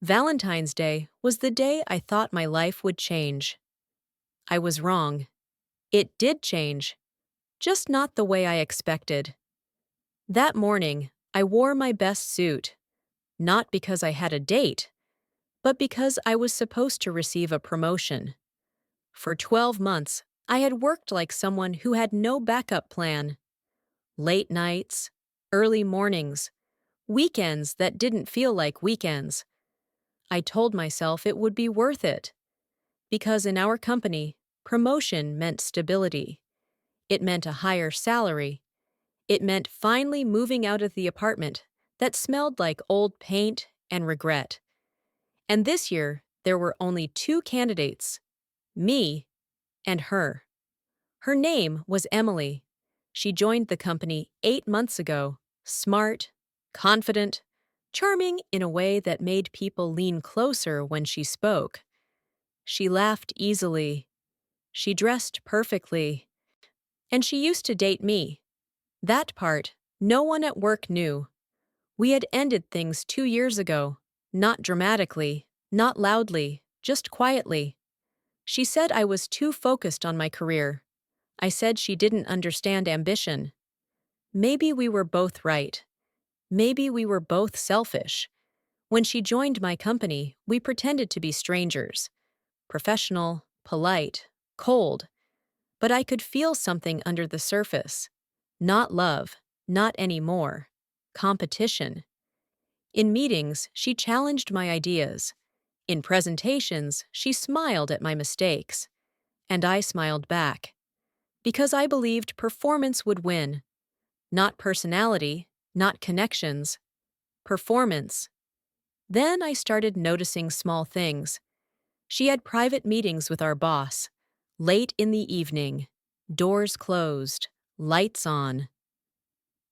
Valentine's Day was the day I thought my life would change. I was wrong. It did change, just not the way I expected. That morning, I wore my best suit, not because I had a date, but because I was supposed to receive a promotion. For 12 months, I had worked like someone who had no backup plan. Late nights, early mornings, weekends that didn't feel like weekends. I told myself it would be worth it. Because in our company, promotion meant stability. It meant a higher salary. It meant finally moving out of the apartment that smelled like old paint and regret. And this year, there were only two candidates, me and her. Her name was Emily. She joined the company 8 months ago, smart, confident, charming in a way that made people lean closer when she spoke. She laughed easily. She dressed perfectly. And she used to date me. That part, no one at work knew. We had ended things 2 years ago. Not dramatically, not loudly, just quietly. She said I was too focused on my career. I said she didn't understand ambition. Maybe we were both right. Maybe we were both selfish. When she joined my company, we pretended to be strangers. Professional, polite, cold. But I could feel something under the surface. Not love, not anymore. Competition. In meetings, she challenged my ideas. In presentations, she smiled at my mistakes. And I smiled back. Because I believed performance would win. Not personality, not connections. Performance. Then I started noticing small things. She had private meetings with our boss. Late in the evening. Doors closed. Lights on.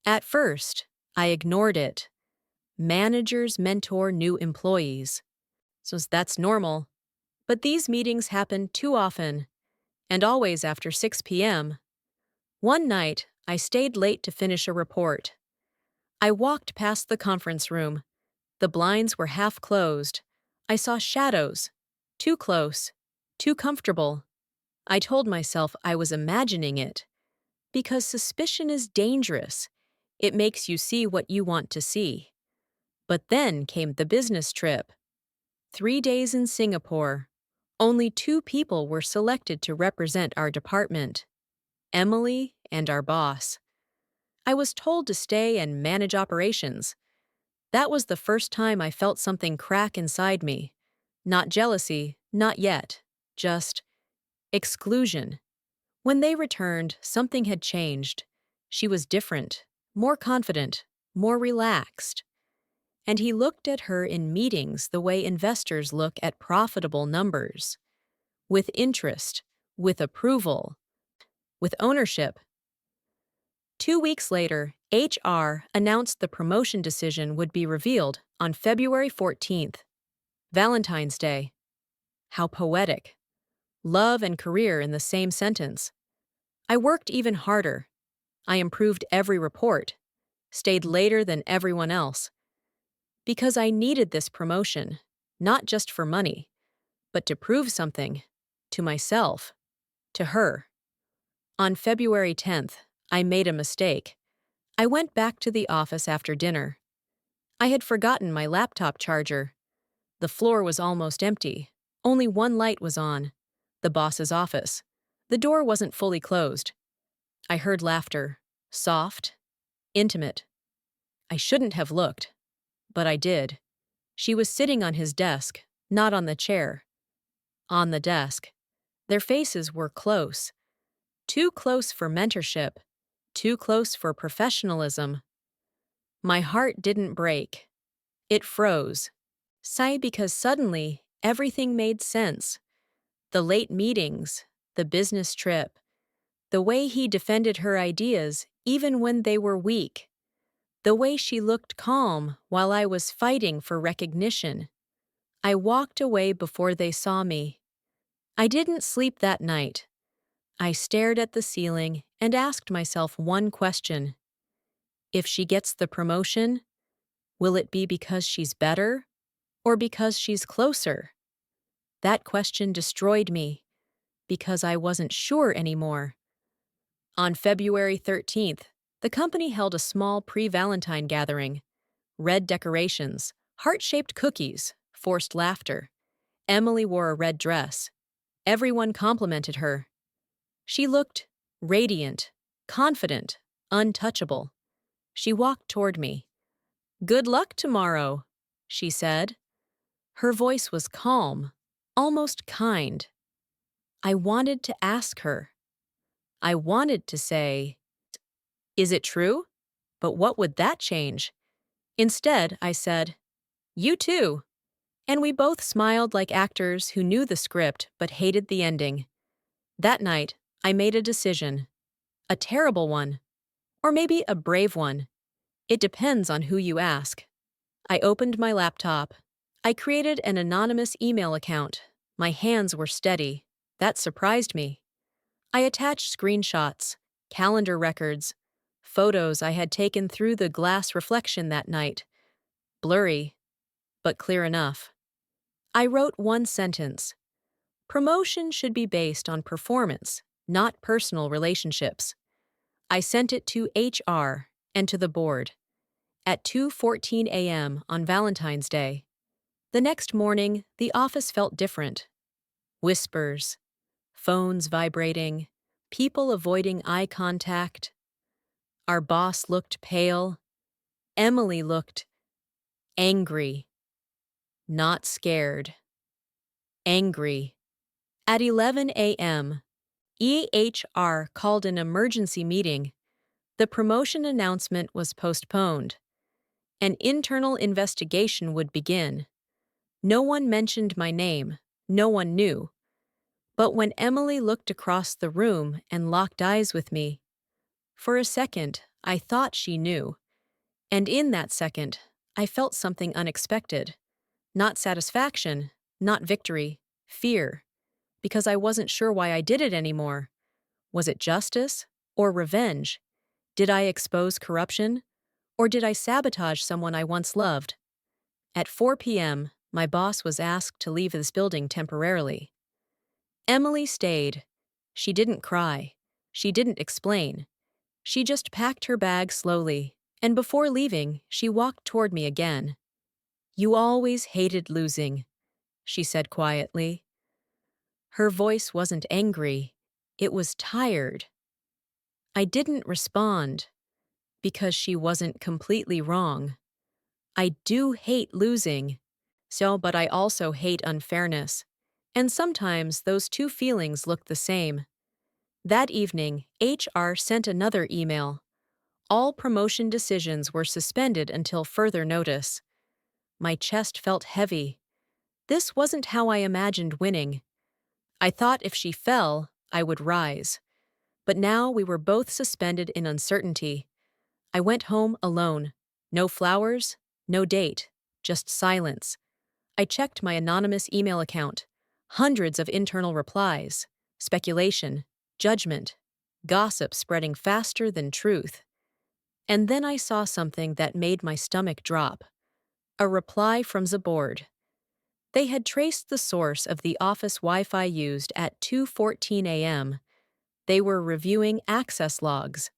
At first, I ignored it. Managers mentor new employees. So that's normal. But these meetings happen too often, and always after 6 p.m. One night, I stayed late to finish a report. I walked past the conference room. The blinds were half closed. I saw shadows. Too close. Too comfortable. I told myself I was imagining it. Because suspicion is dangerous. It makes you see what you want to see. But then came the business trip. 3 days in Singapore. Only 2 people were selected to represent our department. Emily and our boss. I was told to stay and manage operations. That was the first time I felt something crack inside me. Not jealousy, not yet. Just exclusion. When they returned, something had changed. She was different, more confident, more relaxed. And he looked at her in meetings the way investors look at profitable numbers. With interest, with approval, with ownership. 2 weeks later, HR announced the promotion decision would be revealed on February 14th, Valentine's Day. How poetic. Love and career in the same sentence. I worked even harder. I improved every report, stayed later than everyone else. Because I needed this promotion, not just for money, but to prove something, to myself, to her. On February 10th, I made a mistake. I went back to the office after dinner. I had forgotten my laptop charger. The floor was almost empty. Only one light was on. The boss's office. The door wasn't fully closed. I heard laughter. Soft. Intimate. I shouldn't have looked. But I did. She was sitting on his desk, not on the chair. On the desk. Their faces were close. Too close for mentorship. Too close for professionalism. My heart didn't break. It froze. Sigh because suddenly everything made sense. The late meetings, the business trip, the way he defended her ideas even when they were weak, the way she looked calm while I was fighting for recognition. I walked away before they saw me. I didn't sleep that night. I stared at the ceiling and asked myself one question. If she gets the promotion, will it be because she's better Or because she's closer? That question destroyed me, because I wasn't sure anymore. On February 13th, the company held a small pre-Valentine gathering. Red decorations, heart-shaped cookies, forced laughter. Emily wore a red dress. Everyone complimented her. She looked radiant, confident, untouchable. She walked toward me. "Good luck tomorrow," she said. Her voice was calm, almost kind. I wanted to ask her. I wanted to say, "Is it true?" But what would that change? Instead, I said, "You too." And we both smiled like actors who knew the script but hated the ending. That night, I made a decision. A terrible one. Or maybe a brave one. It depends on who you ask. I opened my laptop. I created an anonymous email account. My hands were steady. That surprised me. I attached screenshots, calendar records, photos I had taken through the glass reflection that night. Blurry, but clear enough. I wrote one sentence. Promotion should be based on performance, not personal relationships. I sent it to HR and to the board at 2:14 a.m. on Valentine's Day. The next morning, the office felt different. Whispers, phones vibrating, people avoiding eye contact. Our boss looked pale. Emily looked angry, not scared. Angry. At 11 a.m., EHR called an emergency meeting. The promotion announcement was postponed. An internal investigation would begin. No one mentioned my name. No one knew. But when Emily looked across the room and locked eyes with me, for a second, I thought she knew. And in that second, I felt something unexpected. Not satisfaction, not victory, fear. Because I wasn't sure why I did it anymore. Was it justice or revenge? Did I expose corruption? Or did I sabotage someone I once loved? At 4 p.m., my boss was asked to leave this building temporarily. Emily stayed. She didn't cry. She didn't explain. She just packed her bag slowly, and before leaving, she walked toward me again. "You always hated losing," she said quietly. Her voice wasn't angry. It was tired. I didn't respond, because she wasn't completely wrong. I do hate losing, but I also hate unfairness. And sometimes those two feelings look the same. That evening, HR sent another email. All promotion decisions were suspended until further notice. My chest felt heavy. This wasn't how I imagined winning. I thought if she fell, I would rise. But now we were both suspended in uncertainty. I went home alone. No flowers, no date, just silence. I checked my anonymous email account. Hundreds of internal replies, speculation, judgment, gossip spreading faster than truth. And then I saw something that made my stomach drop. A reply from the board. They had traced the source of the office Wi-Fi used at 2:14 a.m. They were reviewing access logs.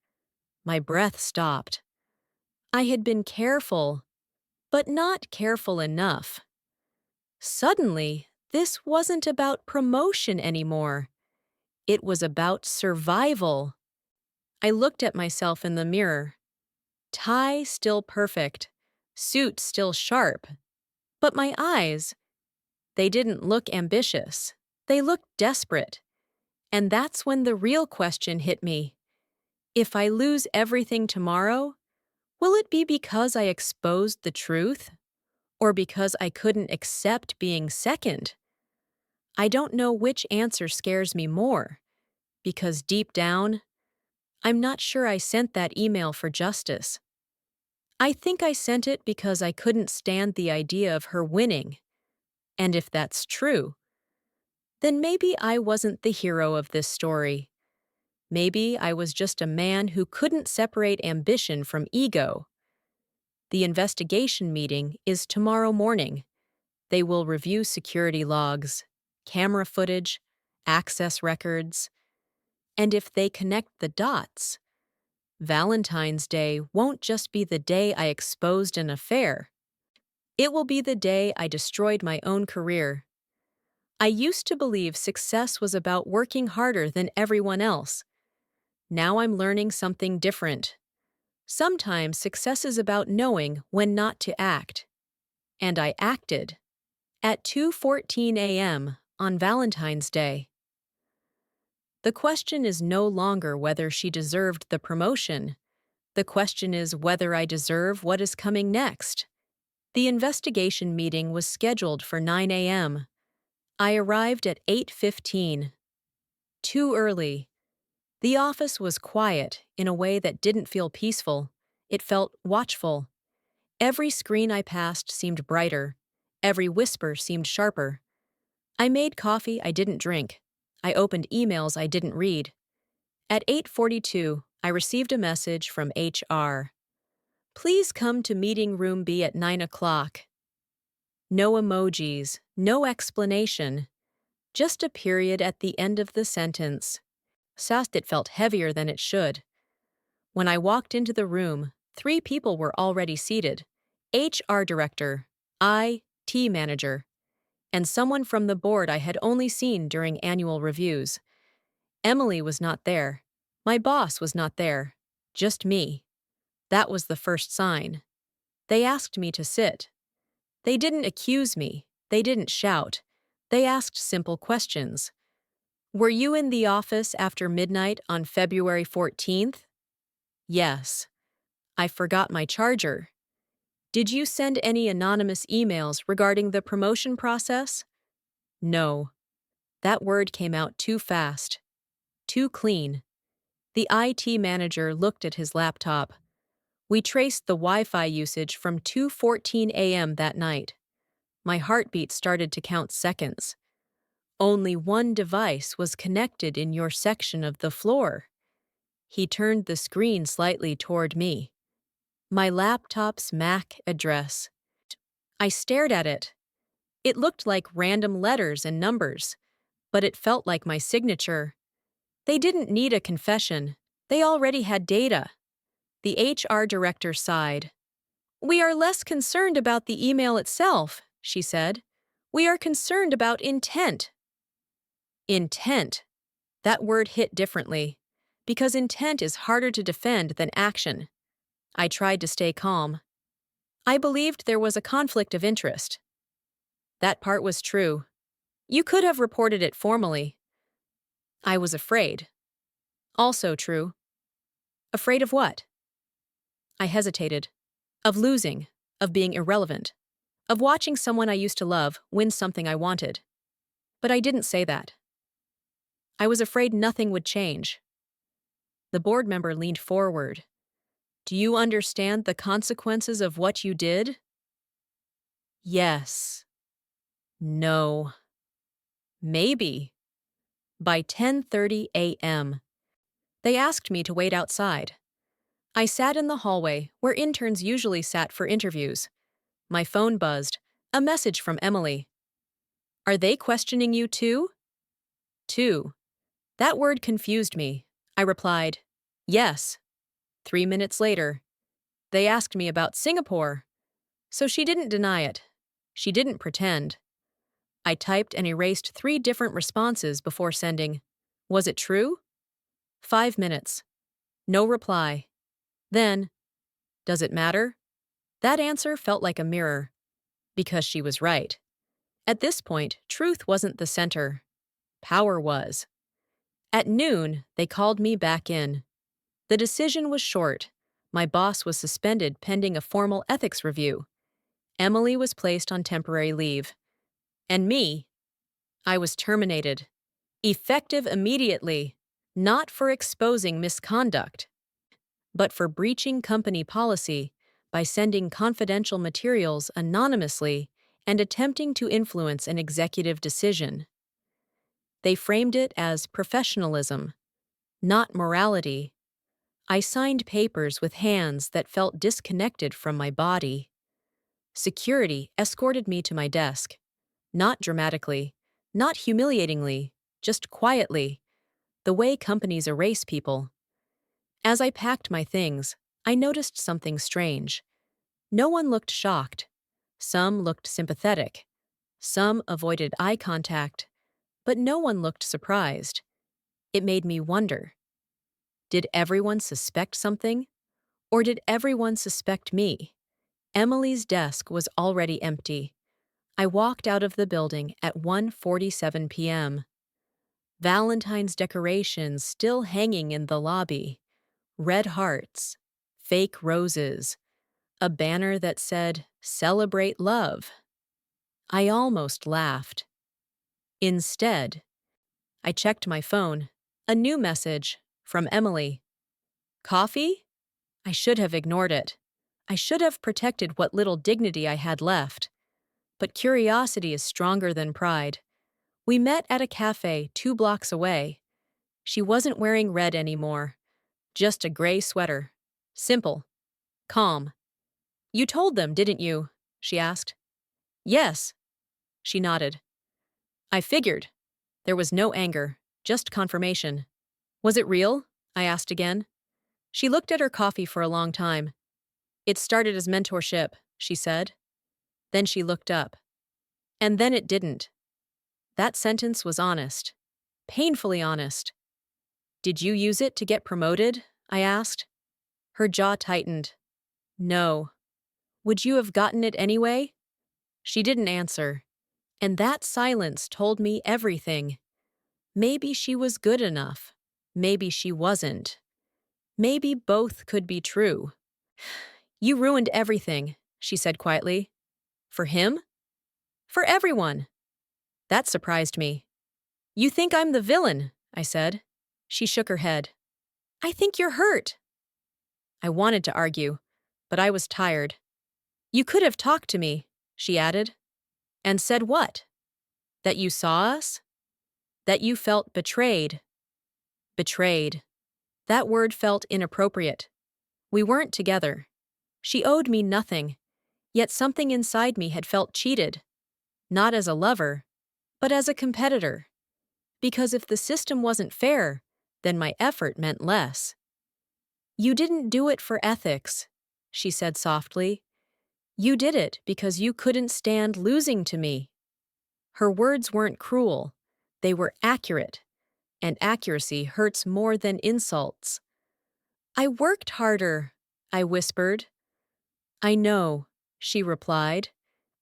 My breath stopped. I had been careful, but not careful enough. Suddenly, this wasn't about promotion anymore. It was about survival. I looked at myself in the mirror. Tie still perfect, suit still sharp. But my eyes, they didn't look ambitious. They looked desperate. And that's when the real question hit me. If I lose everything tomorrow, will it be because I exposed the truth? Or because I couldn't accept being second? I don't know which answer scares me more, because deep down, I'm not sure I sent that email for justice. I think I sent it because I couldn't stand the idea of her winning. And if that's true, then maybe I wasn't the hero of this story. Maybe I was just a man who couldn't separate ambition from ego. The investigation meeting is tomorrow morning. They will review security logs, camera footage, access records, and if they connect the dots, Valentine's Day won't just be the day I exposed an affair. It will be the day I destroyed my own career. I used to believe success was about working harder than everyone else. Now I'm learning something different. Sometimes success is about knowing when not to act. And I acted. At 2:14 a.m. on Valentine's Day. The question is no longer whether she deserved the promotion. The question is whether I deserve what is coming next. The investigation meeting was scheduled for 9 a.m. I arrived at 8:15. Too early. The office was quiet in a way that didn't feel peaceful. It felt watchful. Every screen I passed seemed brighter. Every whisper seemed sharper. I made coffee I didn't drink. I opened emails I didn't read. At 8:42, I received a message from HR. Please come to meeting room B at 9 o'clock. No emojis, no explanation. Just a period at the end of the sentence. It felt heavier than it should. When I walked into the room, 3 people were already seated. HR director, IT manager, and someone from the board I had only seen during annual reviews. Emily was not there. My boss was not there. Just me. That was the first sign. They asked me to sit. They didn't accuse me. They didn't shout. They asked simple questions. Were you in the office after midnight on February 14th? Yes. I forgot my charger. Did you send any anonymous emails regarding the promotion process? No. That word came out too fast. Too clean. The IT manager looked at his laptop. We traced the Wi-Fi usage from 2:14 a.m. that night. My heartbeat started to count seconds. Only one device was connected in your section of the floor. He turned the screen slightly toward me. My laptop's MAC address. I stared at it. It looked like random letters and numbers, but it felt like my signature. They didn't need a confession. They already had data. The HR director sighed. We are less concerned about the email itself, she said. We are concerned about intent. Intent. That word hit differently, because intent is harder to defend than action. I tried to stay calm. I believed there was a conflict of interest. That part was true. You could have reported it formally. I was afraid. Also true. Afraid of what? I hesitated. Of losing, of being irrelevant, of watching someone I used to love win something I wanted. But I didn't say that. I was afraid nothing would change. The board member leaned forward. Do you understand the consequences of what you did? Yes. No. Maybe. By 10:30 a.m., they asked me to wait outside. I sat in the hallway where interns usually sat for interviews. My phone buzzed. A message from Emily. Are they questioning you too? Too. That word confused me. I replied, yes. 3 minutes later, they asked me about Singapore. So she didn't deny it. She didn't pretend. I typed and erased 3 different responses before sending. Was it true? 5 minutes. No reply. Then, does it matter? That answer felt like a mirror. Because she was right. At this point, truth wasn't the center. Power was. At noon, they called me back in. The decision was short. My boss was suspended pending a formal ethics review. Emily was placed on temporary leave. And me, I was terminated. Effective immediately, not for exposing misconduct, but for breaching company policy by sending confidential materials anonymously and attempting to influence an executive decision. They framed it as professionalism, not morality. I signed papers with hands that felt disconnected from my body. Security escorted me to my desk. Not dramatically, not humiliatingly, just quietly, the way companies erase people. As I packed my things, I noticed something strange. No one looked shocked. Some looked sympathetic. Some avoided eye contact. But no one looked surprised. It made me wonder. Did everyone suspect something? Or did everyone suspect me? Emily's desk was already empty. I walked out of the building at 1:47 p.m. Valentine's decorations still hanging in the lobby. Red hearts. Fake roses. A banner that said, "Celebrate Love." I almost laughed. Instead, I checked my phone. A new message from Emily. Coffee? I should have ignored it. I should have protected what little dignity I had left. But curiosity is stronger than pride. We met at a cafe 2 blocks away. She wasn't wearing red anymore. Just a gray sweater. Simple. Calm. You told them, didn't you? She asked. Yes. She nodded. I figured. There was no anger, just confirmation. Was it real? I asked again. She looked at her coffee for a long time. It started as mentorship, she said. Then she looked up. And then it didn't. That sentence was honest. Painfully honest. Did you use it to get promoted? I asked. Her jaw tightened. No. Would you have gotten it anyway? She didn't answer. And that silence told me everything. Maybe she was good enough. Maybe she wasn't. Maybe both could be true. You ruined everything, she said quietly. For him? For everyone. That surprised me. You think I'm the villain, I said. She shook her head. I think you're hurt. I wanted to argue, but I was tired. You could have talked to me, she added. And said what? That you saw us? That you felt betrayed. Betrayed. That word felt inappropriate. We weren't together. She owed me nothing, yet something inside me had felt cheated. Not as a lover, but as a competitor. Because if the system wasn't fair, then my effort meant less. You didn't do it for ethics, she said softly. You did it because you couldn't stand losing to me. Her words weren't cruel. They were accurate, and accuracy hurts more than insults. I worked harder, I whispered. I know, she replied,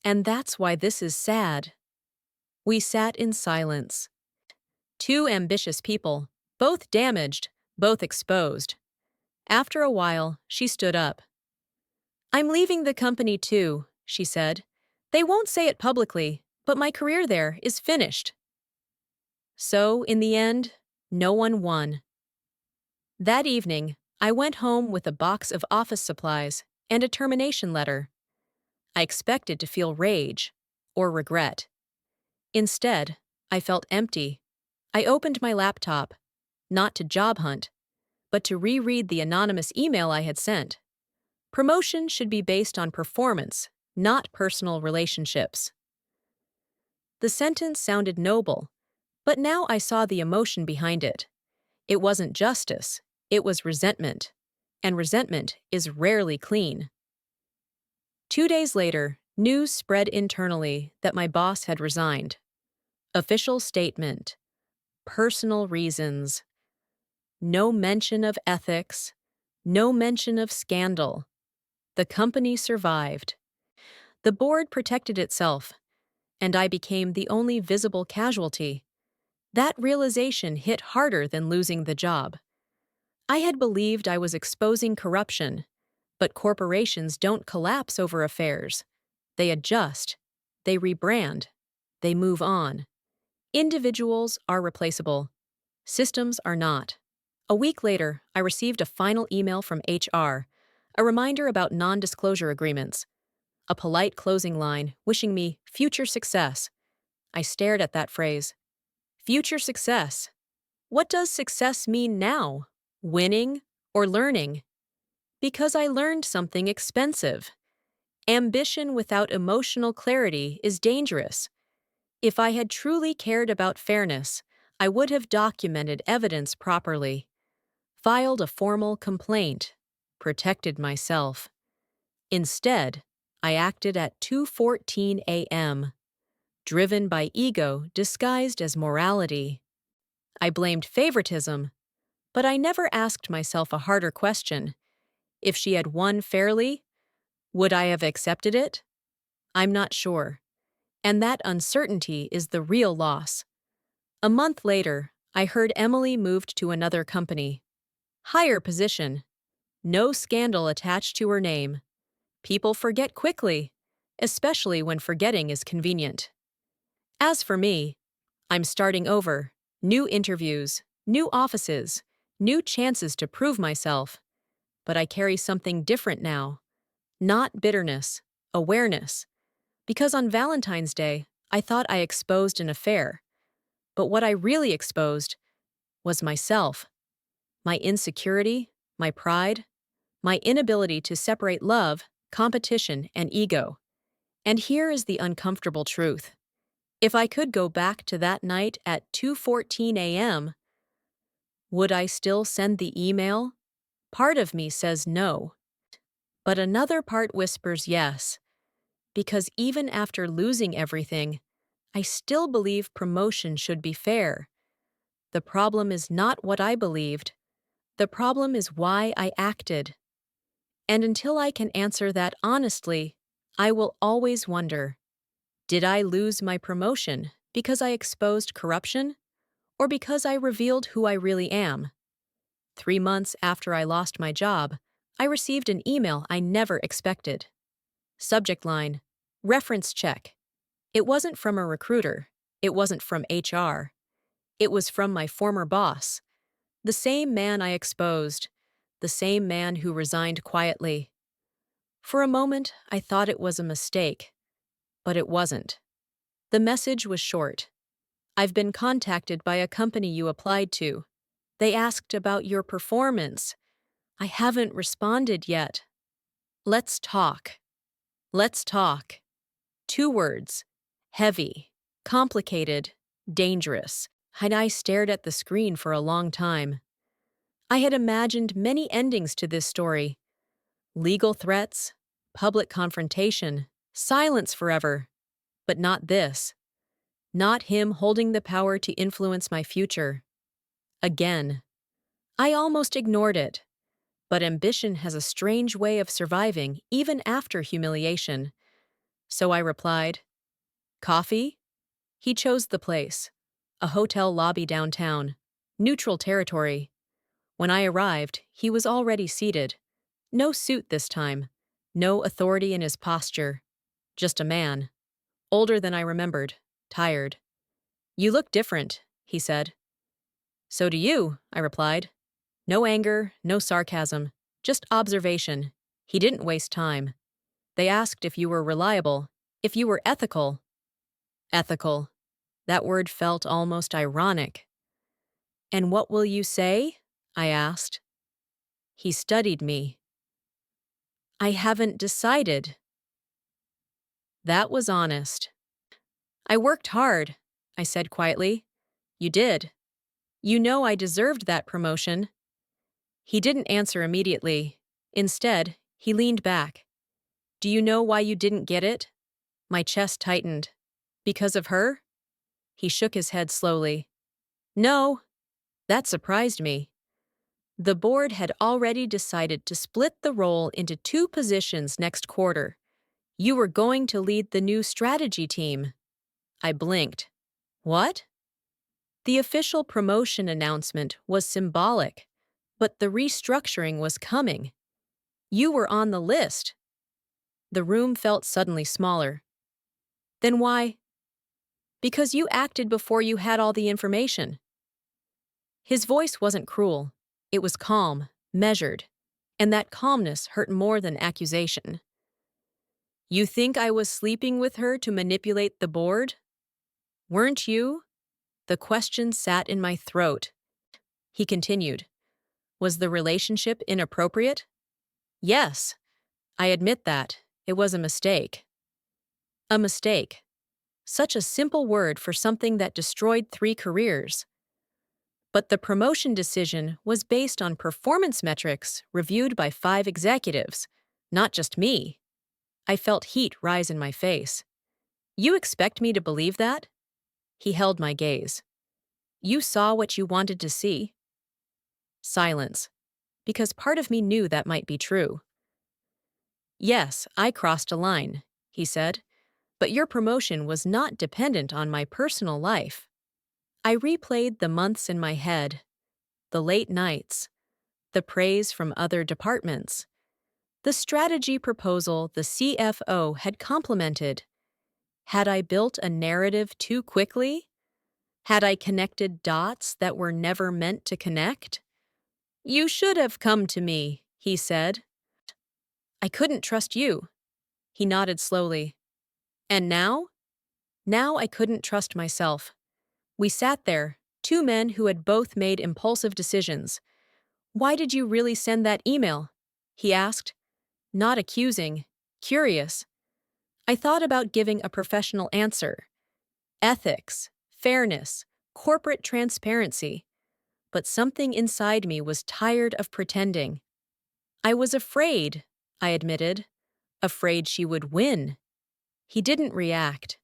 and that's why this is sad. We sat in silence. Two ambitious people, both damaged, both exposed. After a while, she stood up. I'm leaving the company too, she said. They won't say it publicly, but my career there is finished. So, in the end, no one won. That evening, I went home with a box of office supplies and a termination letter. I expected to feel rage or regret. Instead, I felt empty. I opened my laptop, not to job hunt, but to reread the anonymous email I had sent. Promotion should be based on performance, not personal relationships. The sentence sounded noble, but now I saw the emotion behind it. It wasn't justice, it was resentment, and resentment is rarely clean. 2 days later, news spread internally that my boss had resigned. Official statement. Personal reasons. No mention of ethics. No mention of scandal. The company survived. The board protected itself, and I became the only visible casualty. That realization hit harder than losing the job. I had believed I was exposing corruption, but corporations don't collapse over affairs. They adjust. They rebrand. They move on. Individuals are replaceable. Systems are not. A week later, I received a final email from HR, a reminder about non-disclosure agreements, a polite closing line wishing me future success. I stared at that phrase. Future success. What does success mean now? Winning or learning? Because I learned something expensive. Ambition without emotional clarity is dangerous. If I had truly cared about fairness, I would have documented evidence properly, filed a formal complaint, protected myself. Instead, I acted at 2:14 a.m., driven by ego disguised as morality. I blamed favoritism, but I never asked myself a harder question. If she had won fairly, would I have accepted it? I'm not sure. And that uncertainty is the real loss. A month later, I heard Emily moved to another company. Higher position. No scandal attached to her name. People forget quickly, especially when forgetting is convenient. As for me, I'm starting over. New interviews, new offices, new chances to prove myself. But I carry something different now. Not bitterness, awareness. Because on Valentine's Day, I thought I exposed an affair. But what I really exposed was myself. My insecurity, my pride, my inability to separate love, competition, and ego. And here is the uncomfortable truth. If I could go back to that night at 2:14 a.m., would I still send the email? Part of me says no. But another part whispers yes. Because even after losing everything, I still believe promotion should be fair. The problem is not what I believed. The problem is why I acted. And until I can answer that honestly, I will always wonder, did I lose my promotion because I exposed corruption, or because I revealed who I really am? 3 months after I lost my job, I received an email I never expected. Subject line, reference check. It wasn't from a recruiter. It wasn't from HR. It was from my former boss, the same man I exposed, the same man who resigned quietly. For a moment, I thought it was a mistake, but it wasn't. The message was short. I've been contacted by a company you applied to. They asked about your performance. I haven't responded yet. Let's talk. Let's talk. 2 words. Heavy, complicated, dangerous. And I stared at the screen for a long time. I had imagined many endings to this story. Legal threats, public confrontation, silence forever. But not this. Not him holding the power to influence my future. Again. I almost ignored it. But ambition has a strange way of surviving even after humiliation. So I replied, "Coffee?" He chose the place. A hotel lobby downtown. Neutral territory. When I arrived, he was already seated. No suit this time. No authority in his posture. Just a man. Older than I remembered. Tired. "You look different," he said. "So do you," I replied. No anger, no sarcasm. Just observation. He didn't waste time. They asked if you were reliable, if you were ethical. Ethical. That word felt almost ironic. "And what will you say?" I asked. He studied me. "I haven't decided." That was honest. "I worked hard," I said quietly. "You did. You know I deserved that promotion." He didn't answer immediately. Instead, he leaned back. "Do you know why you didn't get it?" My chest tightened. "Because of her?" He shook his head slowly. "No." That surprised me. The board had already decided to split the role into 2 positions next quarter. You were going to lead the new strategy team. I blinked. What? The official promotion announcement was symbolic, but the restructuring was coming. You were on the list. The room felt suddenly smaller. Then why? Because you acted before you had all the information. His voice wasn't cruel. It was calm, measured, and that calmness hurt more than accusation. You think I was sleeping with her to manipulate the board? Weren't you? The question sat in my throat. He continued. Was the relationship inappropriate? Yes, I admit that, It was a mistake. A mistake. Such a simple word for something that destroyed 3 careers. But the promotion decision was based on performance metrics reviewed by 5 executives, not just me. I felt heat rise in my face. You expect me to believe that? He held my gaze. You saw what you wanted to see? Silence, because part of me knew that might be true. Yes, I crossed a line, he said, but your promotion was not dependent on my personal life. I replayed the months in my head, the late nights, the praise from other departments, the strategy proposal the CFO had complimented. Had I built a narrative too quickly? Had I connected dots that were never meant to connect? You should have come to me, he said. I couldn't trust you. He nodded slowly. And now? Now I couldn't trust myself. We sat there, 2 men who had both made impulsive decisions. Why did you really send that email? He asked, not accusing, curious. I thought about giving a professional answer. Ethics, fairness, corporate transparency. But something inside me was tired of pretending. I was afraid, I admitted. Afraid she would win. He didn't react.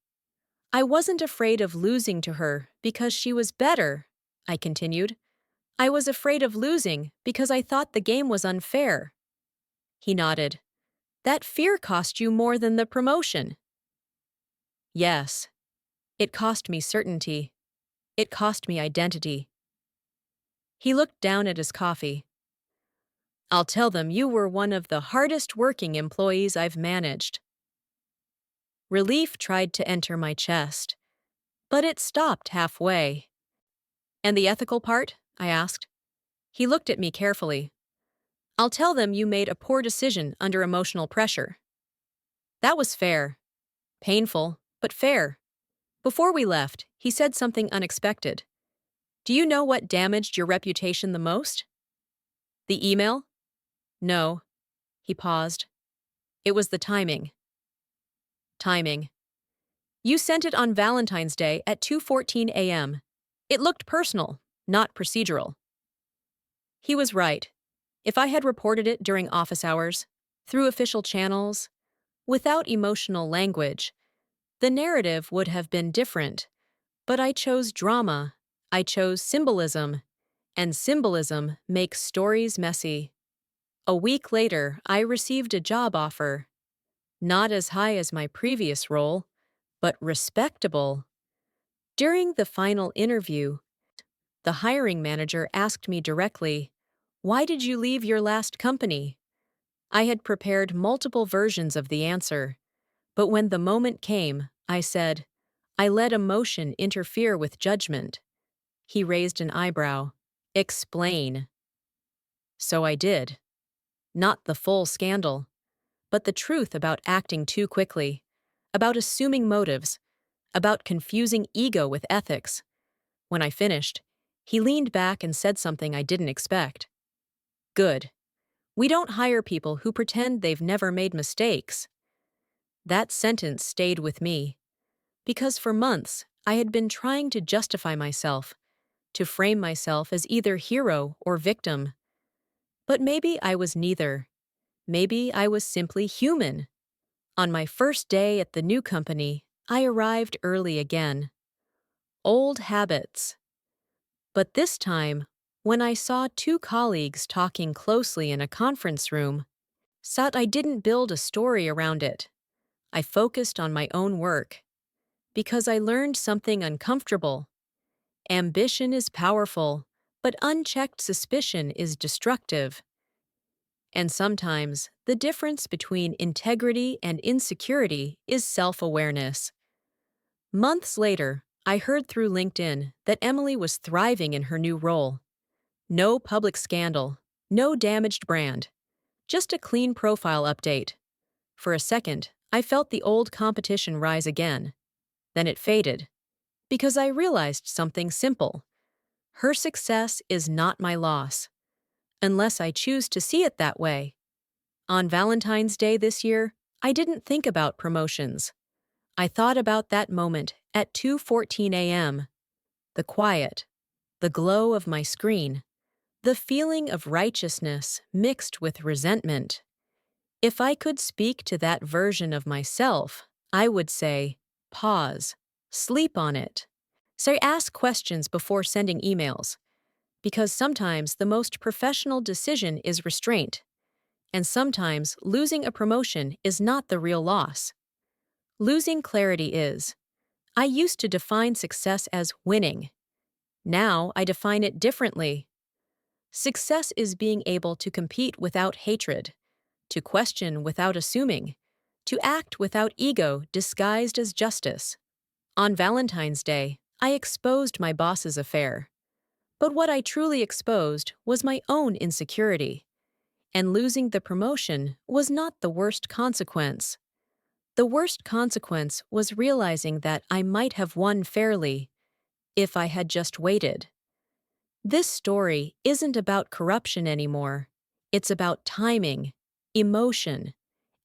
I wasn't afraid of losing to her because she was better, I continued. I was afraid of losing because I thought the game was unfair. He nodded. That fear cost you more than the promotion. Yes. It cost me certainty. It cost me identity. He looked down at his coffee. I'll tell them you were one of the hardest working employees I've managed. Relief tried to enter my chest, but it stopped halfway. And the ethical part? I asked. He looked at me carefully. I'll tell them you made a poor decision under emotional pressure. That was fair. Painful, but fair. Before we left, he said something unexpected. Do you know what damaged your reputation the most? The email? No. He paused. It was the timing. Timing. You sent it on Valentine's Day at 2:14 a.m. It looked personal, not procedural. He was right. If I had reported it during office hours, through official channels, without emotional language, the narrative would have been different. But I chose drama. I chose symbolism. And symbolism makes stories messy. A week later, I received a job offer. Not as high as my previous role, but respectable. During the final interview, the hiring manager asked me directly, "Why did you leave your last company?" I had prepared multiple versions of the answer, but when the moment came, I said, "I let emotion interfere with judgment." He raised an eyebrow. "Explain." So I did. Not the full scandal, but the truth about acting too quickly, about assuming motives, about confusing ego with ethics. When I finished, he leaned back and said something I didn't expect. Good. We don't hire people who pretend they've never made mistakes. That sentence stayed with me, because for months I had been trying to justify myself, to frame myself as either hero or victim. But maybe I was neither. Maybe I was simply human. On my first day at the new company, I arrived early again. Old habits. But this time, when I saw 2 colleagues talking closely in a conference room, I didn't build a story around it. I focused on my own work. Because I learned something uncomfortable. Ambition is powerful, but unchecked suspicion is destructive. And sometimes, the difference between integrity and insecurity is self-awareness. Months later, I heard through LinkedIn that Emily was thriving in her new role. No public scandal, no damaged brand, just a clean profile update. For a second, I felt the old competition rise again. Then it faded, because I realized something simple. Her success is not my loss, unless I choose to see it that way. On Valentine's Day this year, I didn't think about promotions. I thought about that moment at 2:14 a.m. The quiet, the glow of my screen, the feeling of righteousness mixed with resentment. If I could speak to that version of myself, I would say, pause, sleep on it. So ask questions before sending emails, because sometimes the most professional decision is restraint, and sometimes losing a promotion is not the real loss. Losing clarity is. I used to define success as winning. Now I define it differently. Success is being able to compete without hatred, to question without assuming, to act without ego disguised as justice. On Valentine's Day, I exposed my boss's affair. But what I truly exposed was my own insecurity. And losing the promotion was not the worst consequence. The worst consequence was realizing that I might have won fairly if I had just waited. This story isn't about corruption anymore. It's about timing, emotion,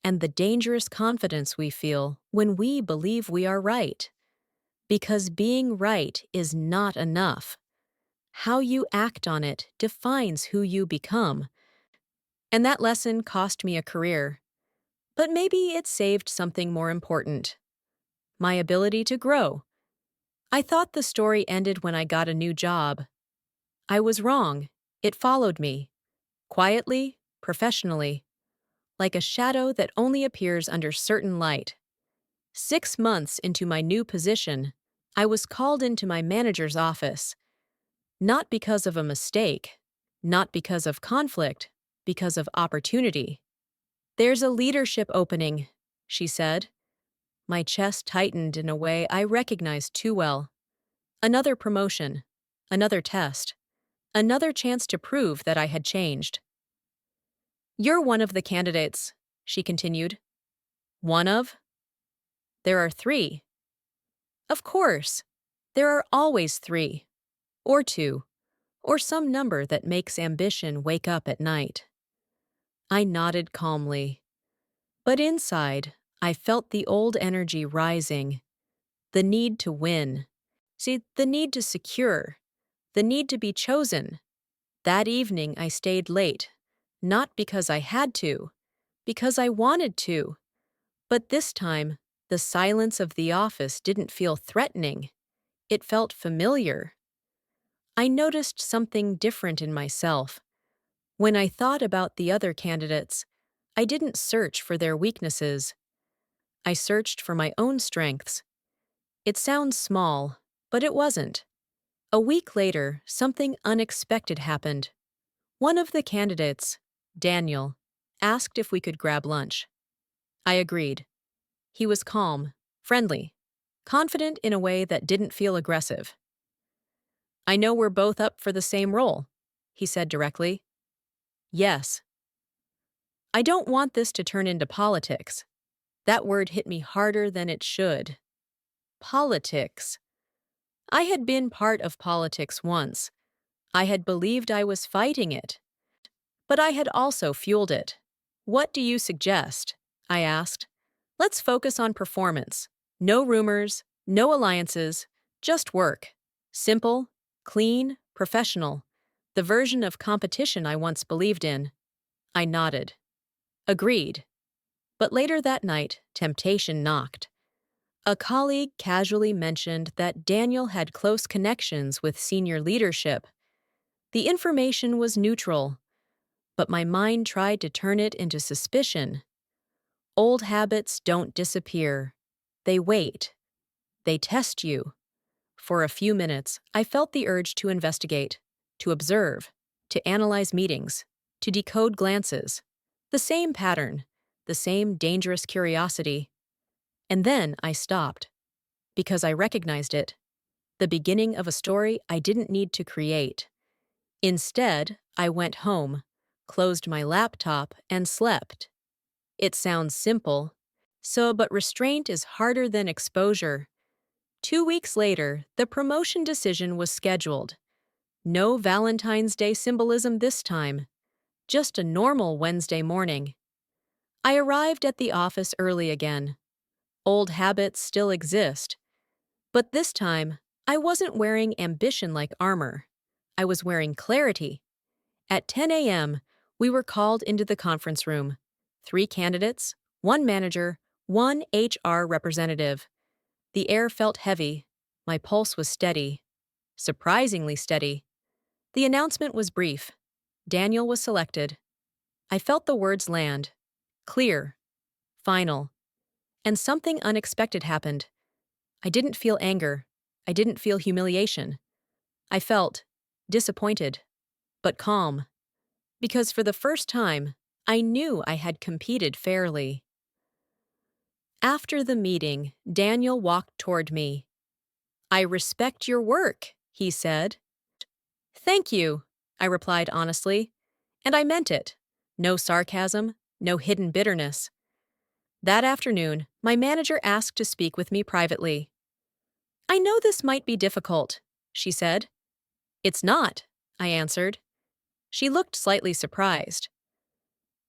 and the dangerous confidence we feel when we believe we are right. Because being right is not enough. How you act on it defines who you become. And that lesson cost me a career. But maybe it saved something more important. My ability to grow. I thought the story ended when I got a new job. I was wrong. It followed me. Quietly, professionally. Like a shadow that only appears under certain light. 6 months into my new position, I was called into my manager's office. Not because of a mistake, not because of conflict, because of opportunity. "There's a leadership opening," she said. My chest tightened in a way I recognized too well. Another promotion, another test, another chance to prove that I had changed. "You're one of the candidates," she continued. "One of? There are 3. "Of course. There are always 3. Or 2. Or some number that makes ambition wake up at night." I nodded calmly. But inside, I felt the old energy rising. The need to win. See, the need to secure. The need to be chosen. That evening I stayed late. Not because I had to. Because I wanted to. But this time, the silence of the office didn't feel threatening. It felt familiar. I noticed something different in myself. When I thought about the other candidates, I didn't search for their weaknesses. I searched for my own strengths. It sounds small, but it wasn't. A week later, something unexpected happened. One of the candidates, Daniel, asked if we could grab lunch. I agreed. He was calm, friendly, confident in a way that didn't feel aggressive. "I know we're both up for the same role," he said directly. "Yes." "I don't want this to turn into politics." That word hit me harder than it should. Politics. I had been part of politics once. I had believed I was fighting it. But I had also fueled it. "What do you suggest?" I asked. "Let's focus on performance. No rumors, no alliances, just work. Simple, clean, professional. The version of competition I once believed in." I nodded. Agreed. But later that night, temptation knocked. A colleague casually mentioned that Daniel had close connections with senior leadership. The information was neutral, but my mind tried to turn it into suspicion. Old habits don't disappear. They wait. They test you. For a few minutes, I felt the urge to investigate, to observe, to analyze meetings, to decode glances. The same pattern, the same dangerous curiosity. And then I stopped, because I recognized it. The beginning of a story I didn't need to create. Instead, I went home, closed my laptop, and slept. It sounds simple, but restraint is harder than exposure. 2 weeks later, the promotion decision was scheduled. No Valentine's Day symbolism this time, just a normal Wednesday morning. I arrived at the office early again. Old habits still exist, but this time, I wasn't wearing ambition like armor. I was wearing clarity. At 10 a.m., we were called into the conference room. 3 candidates, 1 manager, 1 HR representative. The air felt heavy. My pulse was steady. Surprisingly steady. The announcement was brief. Daniel was selected. I felt the words land. Clear. Final. And something unexpected happened. I didn't feel anger. I didn't feel humiliation. I felt disappointed, but calm. Because for the first time, I knew I had competed fairly. After the meeting, Daniel walked toward me. "I respect your work," he said. "Thank you," I replied honestly. And I meant it. No sarcasm, no hidden bitterness. That afternoon, my manager asked to speak with me privately. "I know this might be difficult," she said. "It's not," I answered. She looked slightly surprised.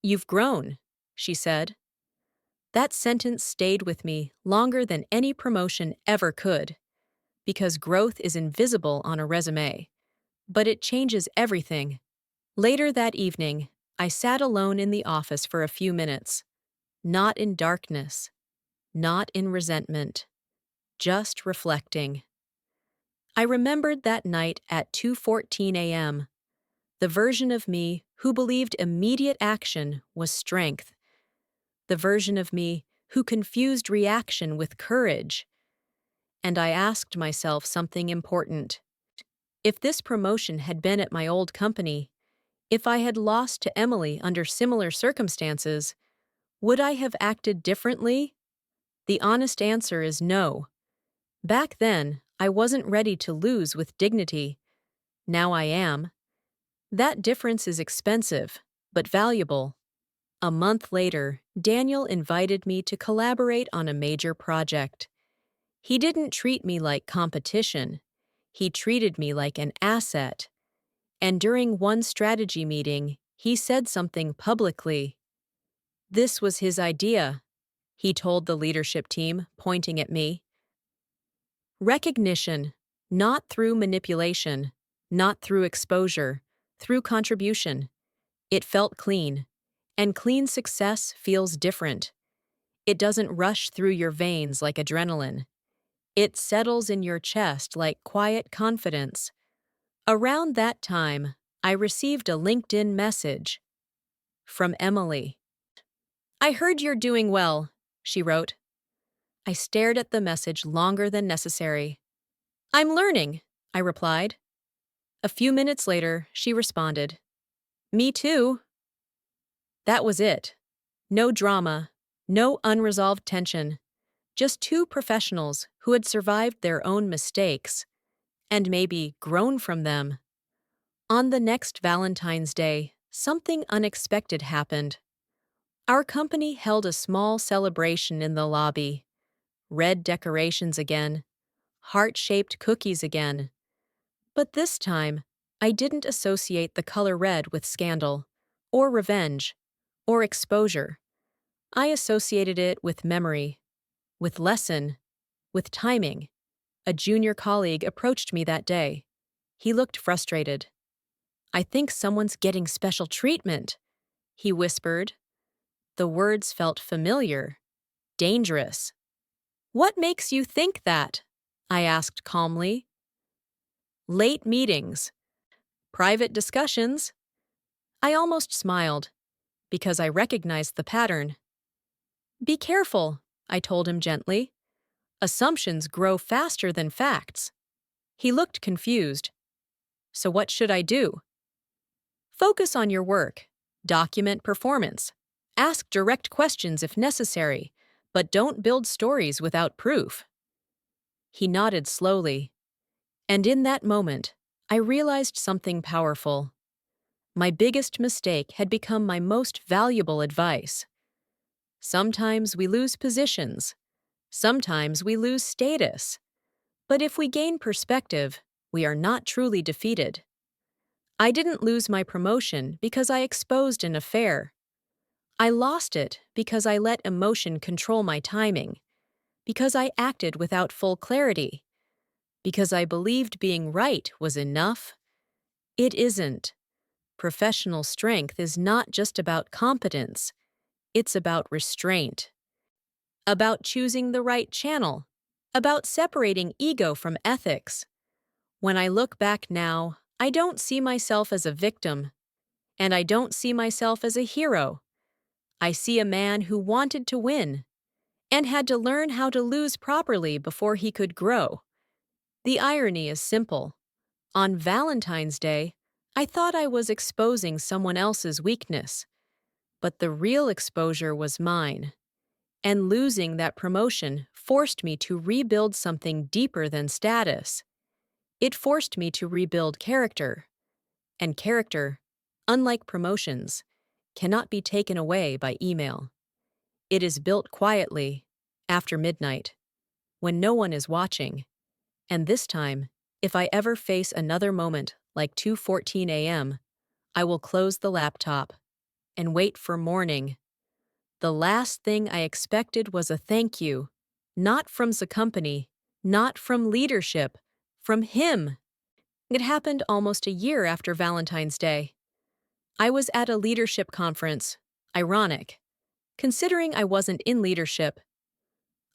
"You've grown," she said. That sentence stayed with me longer than any promotion ever could, because growth is invisible on a resume, but it changes everything. Later that evening, I sat alone in the office for a few minutes, not in darkness, not in resentment, just reflecting. I remembered that night at 2:14 a.m., the version of me who believed immediate action was strength, the version of me who confused reaction with courage. And I asked myself something important. If this promotion had been at my old company, if I had lost to Emily under similar circumstances, would I have acted differently? The honest answer is no. Back then, I wasn't ready to lose with dignity. Now I am. That difference is expensive, but valuable. A month later, Daniel invited me to collaborate on a major project. He didn't treat me like competition. He treated me like an asset. And during one strategy meeting, he said something publicly. This was his idea, he told the leadership team, pointing at me. Recognition, not through manipulation, not through exposure, through contribution. It felt clean, and clean success feels different. It doesn't rush through your veins like adrenaline. It settles in your chest like quiet confidence. Around that time, I received a LinkedIn message from Emily. "I heard you're doing well," she wrote. I stared at the message longer than necessary. "I'm learning," I replied. A few minutes later, she responded, "Me too." That was it. No drama, no unresolved tension, just 2 professionals who had survived their own mistakes and maybe grown from them. On the next Valentine's Day, something unexpected happened. Our company held a small celebration in the lobby. Red decorations again, heart-shaped cookies again. But this time, I didn't associate the color red with scandal, or revenge, or exposure. I associated it with memory, with lesson, with timing. A junior colleague approached me that day. He looked frustrated. "I think someone's getting special treatment," he whispered. The words felt familiar, dangerous. "What makes you think that?" I asked calmly. "Late meetings, private discussions." I almost smiled, because I recognized the pattern. "Be careful," I told him gently. "Assumptions grow faster than facts." He looked confused. "So what should I do?" "Focus on your work. Document performance. Ask direct questions if necessary, but don't build stories without proof." He nodded slowly. And in that moment, I realized something powerful. My biggest mistake had become my most valuable advice. Sometimes we lose positions. Sometimes we lose status. But if we gain perspective, we are not truly defeated. I didn't lose my promotion because I exposed an affair. I lost it because I let emotion control my timing, because I acted without full clarity, because I believed being right was enough. It isn't. Professional strength is not just about competence, it's about restraint, about choosing the right channel, about separating ego from ethics. When I look back now, I don't see myself as a victim, and I don't see myself as a hero. I see a man who wanted to win and had to learn how to lose properly before he could grow. The irony is simple. On Valentine's Day, I thought I was exposing someone else's weakness, but the real exposure was mine. And losing that promotion forced me to rebuild something deeper than status. It forced me to rebuild character. And character, unlike promotions, cannot be taken away by email. It is built quietly, after midnight, when no one is watching. And this time, if I ever face another moment like 2:14 a.m., I will close the laptop and wait for morning. The last thing I expected was a thank you, not from the company, not from leadership, from him. It happened almost a year after Valentine's Day. I was at a leadership conference. Ironic, considering I wasn't in leadership.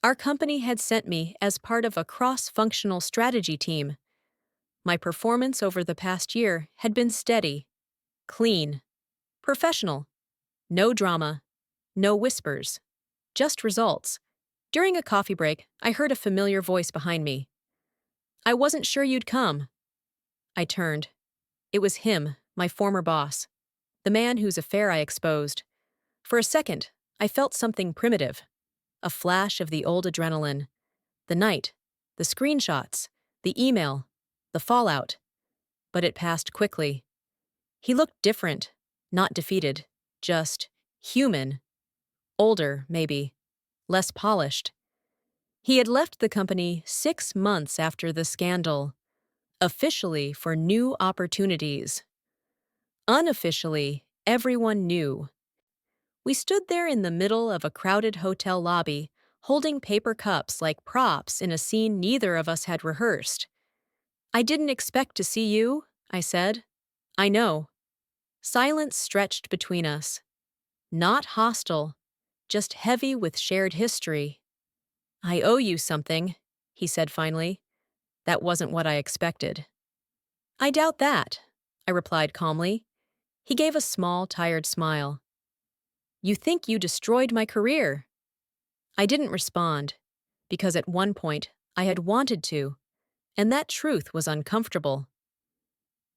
Our company had sent me as part of a cross-functional strategy team. My performance over the past year had been steady, clean, professional. No drama, no whispers, just results. During a coffee break, I heard a familiar voice behind me. "I wasn't sure you'd come." I turned. It was him, my former boss, the man whose affair I exposed. For a second, I felt something primitive, a flash of the old adrenaline. The night, the screenshots, the email, the fallout. But it passed quickly. He looked different, not defeated, just human. Older, maybe, less polished. He had left the company 6 months after the scandal, officially for new opportunities. Unofficially, everyone knew. We stood there in the middle of a crowded hotel lobby, holding paper cups like props in a scene neither of us had rehearsed. "I didn't expect to see you," I said. "I know." Silence stretched between us. Not hostile, just heavy with shared history. "I owe you something," he said finally. That wasn't what I expected. "I doubt that," I replied calmly. He gave a small, tired smile. "You think you destroyed my career." I didn't respond, because at one point I had wanted to, and that truth was uncomfortable.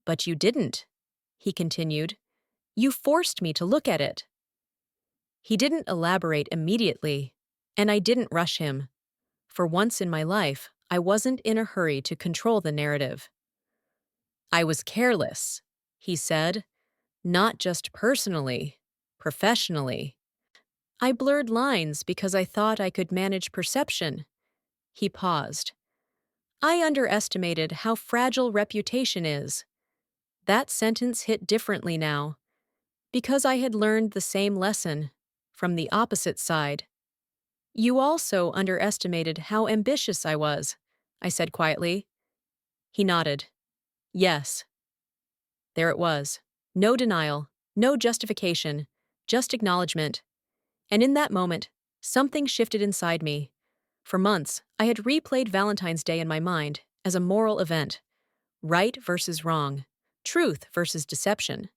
"But you didn't," he continued. "You forced me to look at it." He didn't elaborate immediately, and I didn't rush him. For once in my life, I wasn't in a hurry to control the narrative. "I was careless," he said, "not just personally, professionally." I blurred lines because I thought I could manage perception. He paused. "I underestimated how fragile reputation is." That sentence hit differently now, because I had learned the same lesson, from the opposite side. "You also underestimated how ambitious I was," I said quietly. He nodded. "Yes." There it was. No denial, no justification, just acknowledgement. And in that moment, something shifted inside me. For months, I had replayed Valentine's Day in my mind as a moral event. Right versus wrong, truth versus deception,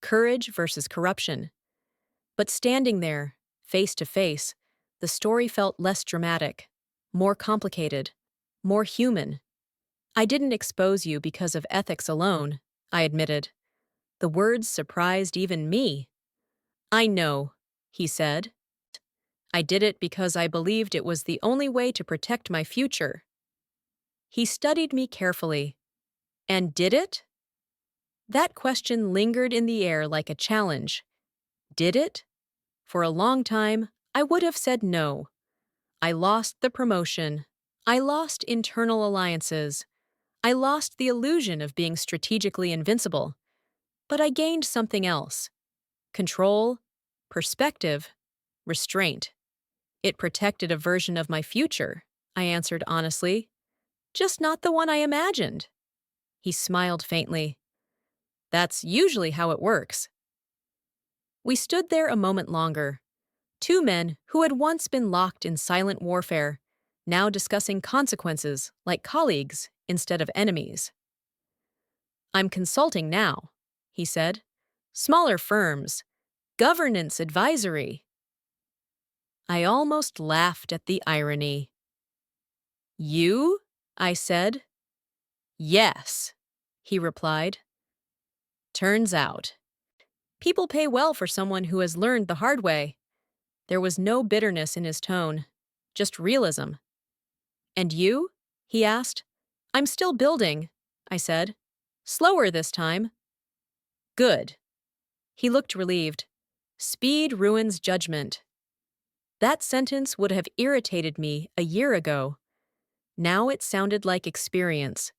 courage versus corruption. But standing there, face to face, the story felt less dramatic, more complicated, more human. "I didn't expose you because of ethics alone," I admitted. The words surprised even me. "I know," he said. "I did it because I believed it was the only way to protect my future." He studied me carefully. "And did it?" That question lingered in the air like a challenge. Did it? For a long time, I would have said no. I lost the promotion. I lost internal alliances. I lost the illusion of being strategically invincible. But I gained something else. Control, Perspective, restraint. It protected a version of my future, I answered honestly. Just not the one I imagined. He smiled faintly. That's usually how it works. We stood there a moment longer. Two men who had once been locked in silent warfare, now discussing consequences like colleagues instead of enemies. I'm consulting now, he said. Smaller firms. Governance advisory. I almost laughed at the irony. You? I said. Yes, he replied. Turns out. People pay well for someone who has learned the hard way. There was no bitterness in his tone, just realism. And you? He asked. I'm still building, I said. Slower this time. Good. He looked relieved. Speed ruins judgment. That sentence would have irritated me a year ago. Now it sounded like experience.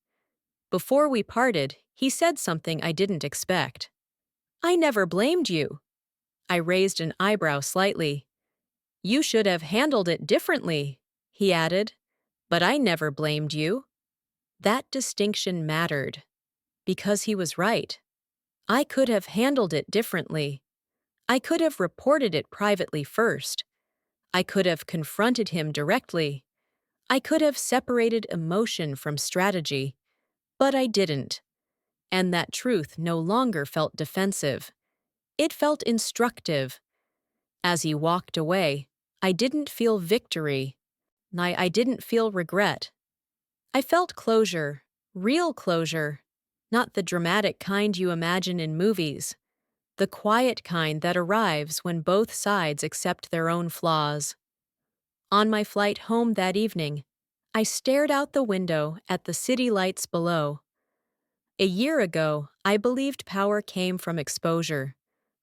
Before we parted, he said something I didn't expect. I never blamed you. I raised an eyebrow slightly. You should have handled it differently, he added. But I never blamed you. That distinction mattered. Because he was right. I could have handled it differently. I could have reported it privately first. I could have confronted him directly. I could have separated emotion from strategy. But I didn't. And that truth no longer felt defensive. It felt instructive. As he walked away, I didn't feel victory. I didn't feel regret. I felt closure, real closure, not the dramatic kind you imagine in movies, the quiet kind that arrives when both sides accept their own flaws. On my flight home that evening, I stared out the window at the city lights below. A year ago, I believed power came from exposure,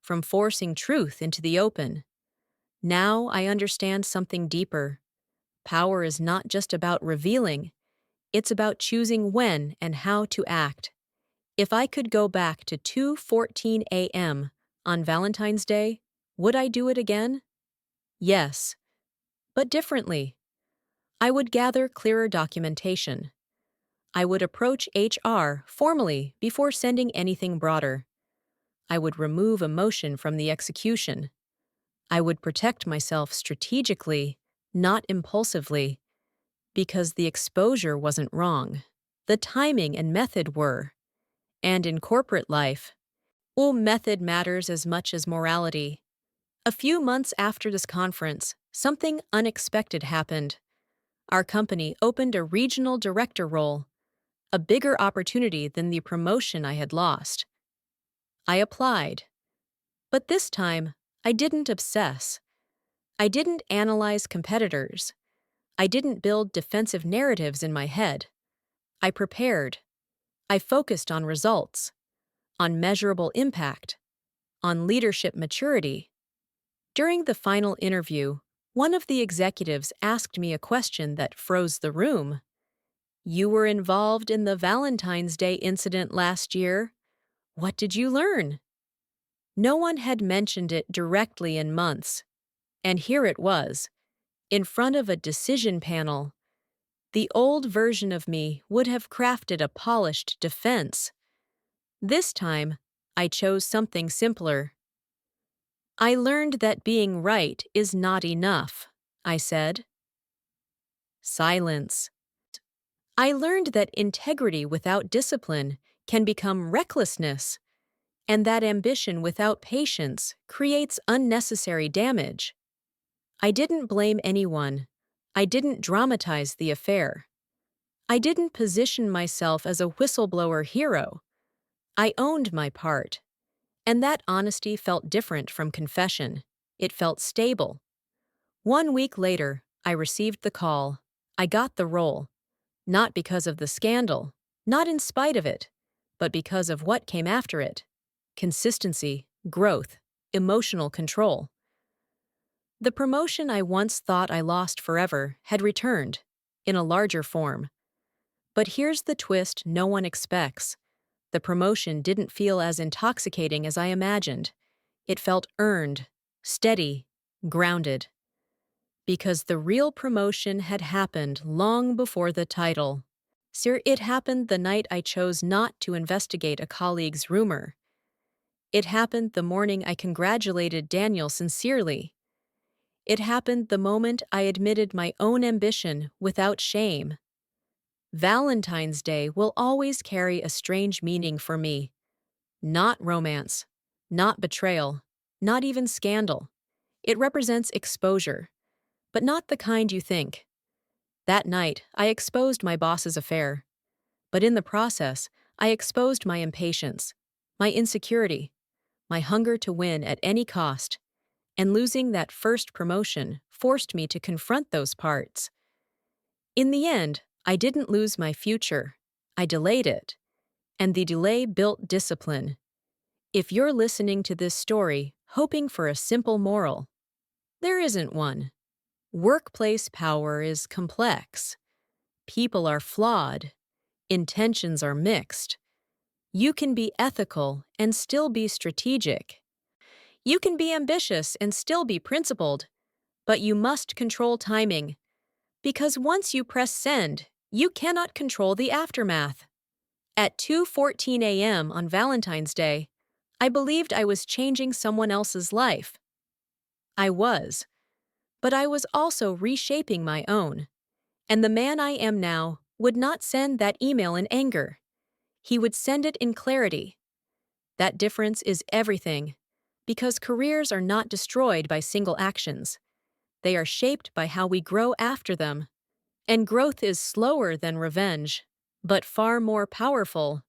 from forcing truth into the open. Now I understand something deeper. Power is not just about revealing, it's about choosing when and how to act. If I could go back to 2:14 a.m. on Valentine's Day, would I do it again? Yes, but differently. I would gather clearer documentation. I would approach HR formally before sending anything broader. I would remove emotion from the execution. I would protect myself strategically, not impulsively, because the exposure wasn't wrong. The timing and method were. And in corporate life, method matters as much as morality. A few months after this conference, something unexpected happened. Our company opened a regional director role, a bigger opportunity than the promotion I had lost. I applied. But this time, I didn't obsess. I didn't analyze competitors. I didn't build defensive narratives in my head. I prepared. I focused on results, on measurable impact, on leadership maturity. During the final interview, one of the executives asked me a question that froze the room. You were involved in the Valentine's Day incident last year. What did you learn? No one had mentioned it directly in months. And here it was, in front of a decision panel. The old version of me would have crafted a polished defense. This time, I chose something simpler. I learned that being right is not enough, I said. Silence. I learned that integrity without discipline can become recklessness, and that ambition without patience creates unnecessary damage. I didn't blame anyone. I didn't dramatize the affair. I didn't position myself as a whistleblower hero. I owned my part. And that honesty felt different from confession. It felt stable. 1 week later, I received the call. I got the role. Not because of the scandal, not in spite of it, but because of what came after it. Consistency, growth, emotional control. The promotion I once thought I lost forever had returned, in a larger form. But here's the twist no one expects. The promotion didn't feel as intoxicating as I imagined. It felt earned, steady, grounded. Because the real promotion had happened long before the title. Sir, it happened the night I chose not to investigate a colleague's rumor. It happened the morning I congratulated Daniel sincerely. It happened the moment I admitted my own ambition without shame. Valentine's Day will always carry a strange meaning for me. Not romance, not betrayal, not even scandal. It represents exposure, but not the kind you think. That night, I exposed my boss's affair. But in the process, I exposed my impatience, my insecurity, my hunger to win at any cost, and losing that first promotion forced me to confront those parts. In the end, I didn't lose my future. I delayed it, and the delay built discipline. If you're listening to this story hoping for a simple moral, there isn't one. Workplace power is complex. People are flawed. Intentions are mixed. You can be ethical and still be strategic. You can be ambitious and still be principled. But you must control timing, because once you press send, you cannot control the aftermath. At 2:14 a.m. on Valentine's Day, I believed I was changing someone else's life. I was. But I was also reshaping my own. And the man I am now would not send that email in anger. He would send it in clarity. That difference is everything, because careers are not destroyed by single actions. They are shaped by how we grow after them. And growth is slower than revenge, but far more powerful.